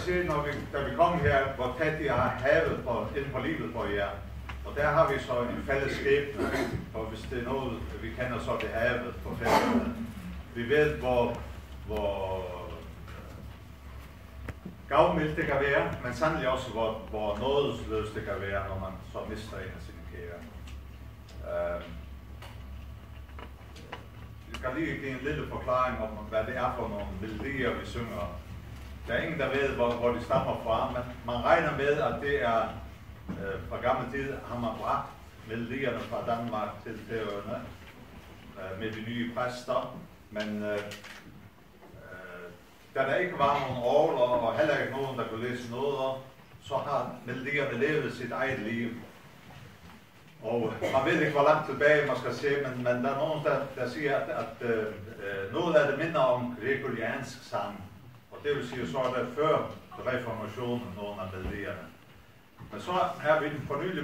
se, da vi kom her, hvor tæt de har havet inden for livet for jer. Og der har vi så en fælles skæbne, og hvis det er noget, vi kender, så er det havet på fællesskabet. Vi ved, hvor gavmildt det kan være, men sandelig også, hvor nådesløst det kan være, når man så mister en af sine kære. Jeg skal lige give en lille forklaring om, hvad det er for nogle melodier, vi synger. Der er ingen, der ved, hvor de stammer fra, men man regner med, at det er fra gammel tid, har man bragt melodierne fra Danmark til Færøerne med de nye præster, men da der ikke var nogen orgler og heller ikke nogen, der kunne læse noder, så har melodierne levet sit eget liv. Og man ved ikke, hvor langt tilbage man skal se, men der er nogen, der siger, at noget af det minder om gregoriansk sang. Og det vil sige, så er det før reformationen nogle af melodierne. Men så er vi for nylig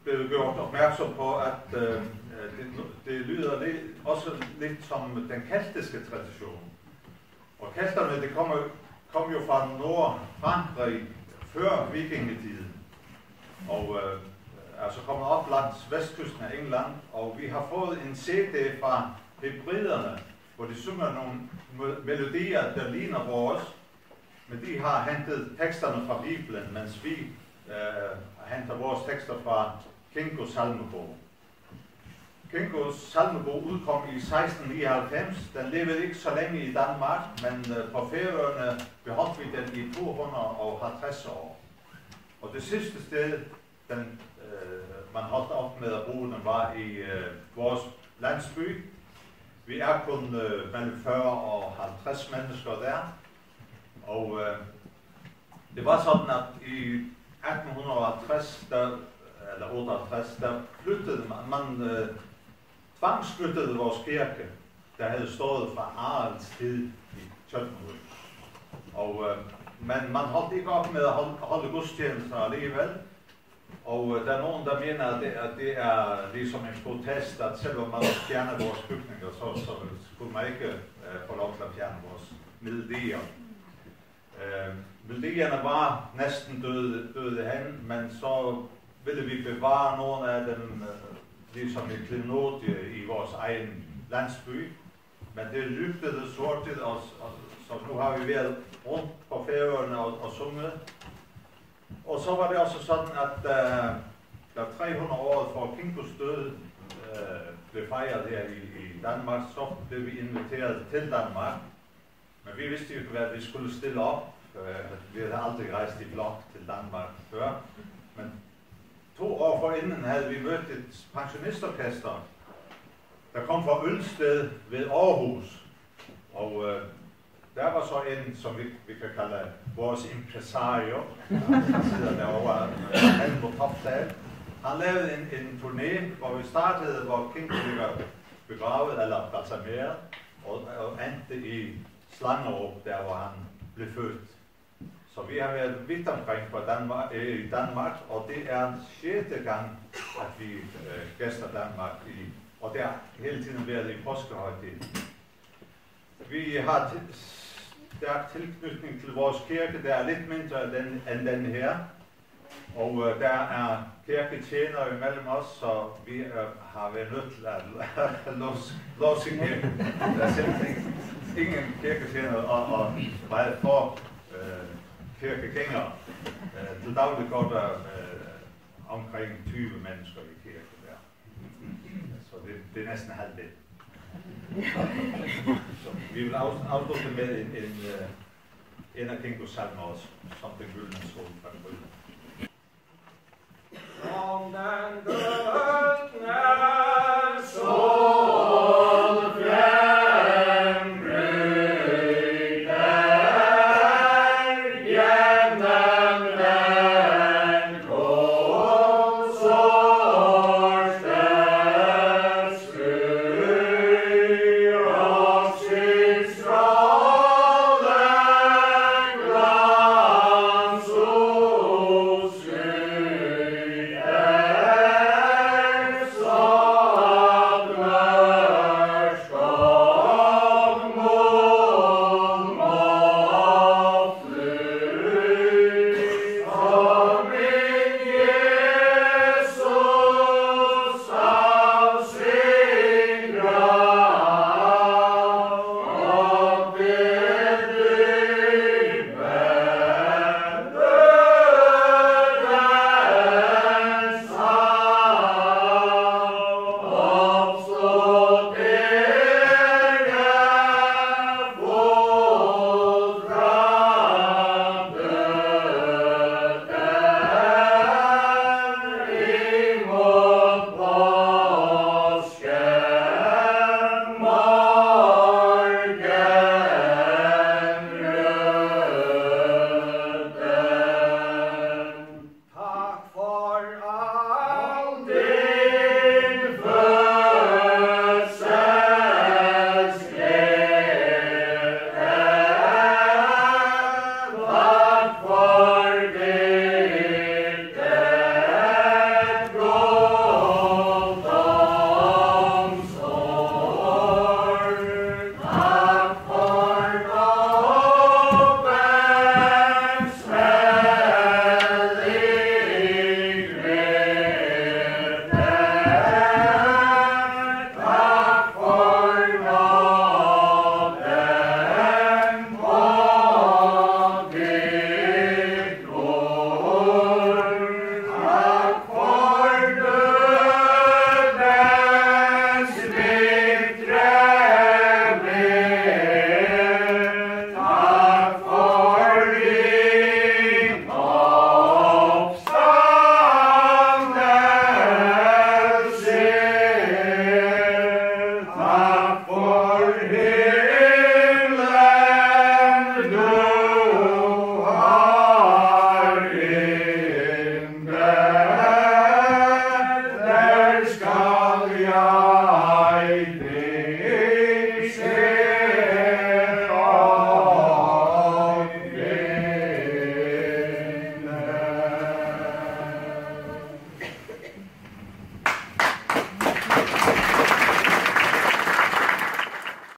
blevet gjort opmærksom på, at det lyder også lidt som den keltiske tradition. Og kelterne, det kom jo fra Nordfrankrig før vikingetiden. Og altså kommet op langs vestkysten af England, og vi har fået en CD fra hebriderne, hvor de synger nogle melodier, der ligner vores, men de har hentet teksterne fra Bibelen, mens vi henter vores tekster fra Kinkos salmebog. Kinkos salmebog udkom i 1699. Den levede ikke så længe i Danmark, men på Færøerne beholdt vi den i 250 år. Og det sidste sted, man holdt op med at bruge den, var i vores landsby. Vi er kun mellem 40 og 50 mennesker der. Og det var sådan, at i 1850 eller 58, der flyttede man tvangsflyttede vores kirke, der havde stået fra Arals tid i 1700. Og men man holdt ikke op med at holde gudstjenester alligevel. Og der er nogen, der mener, at det er ligesom en protest, at selvom man fjerner vores bygninger, så skulle man ikke få lov til at fjerne vores melodier. Melodierne var næsten døde hen, men så ville vi bevare nogle af dem, ligesom i klenodie i vores egen landsby. Men det lygtede sortigt, og så nu har vi været rundt på Færøerne og sunget. Og så var det også sådan, at da 300-året for Kinkos død blev fejret her i Danmark, så blev vi inviteret til Danmark. Men vi vidste jo ikke, hvad vi skulle stille op. Vi havde aldrig rejst i blok til Danmark før. Men 2 år forinden havde vi mødt et pensionistorkester, der kom fra Ølsted ved Aarhus. Og der var så en, som vi kan kalde vores impresario, han sidder derovre, Helmut Hofstad. Han lavede en turné, hvor vi startede, hvor Kinko ligger begravet eller balsameret, og endte i Slangerup, der hvor han blev født. Så vi har været vidt omkring i Danmark, og det er 6. gang, at vi gæster Danmark, og det har hele tiden været i påskehøjtid. Vi har stærk tilknytning til vores kirke, der er lidt mindre end den her, og der er kirketjenere imellem os, så vi har været nødt til at låse kirken. Der er simpelthen ingen kirketjenere og meget få kirkegængere. Til daglig går der omkring 20 mennesker i kirken der. Så det er næsten halvdelen. Så vi vil afslutte med en af Kinkos salmer også, som den gyldne sol fra Gryden. Som den gyldne sol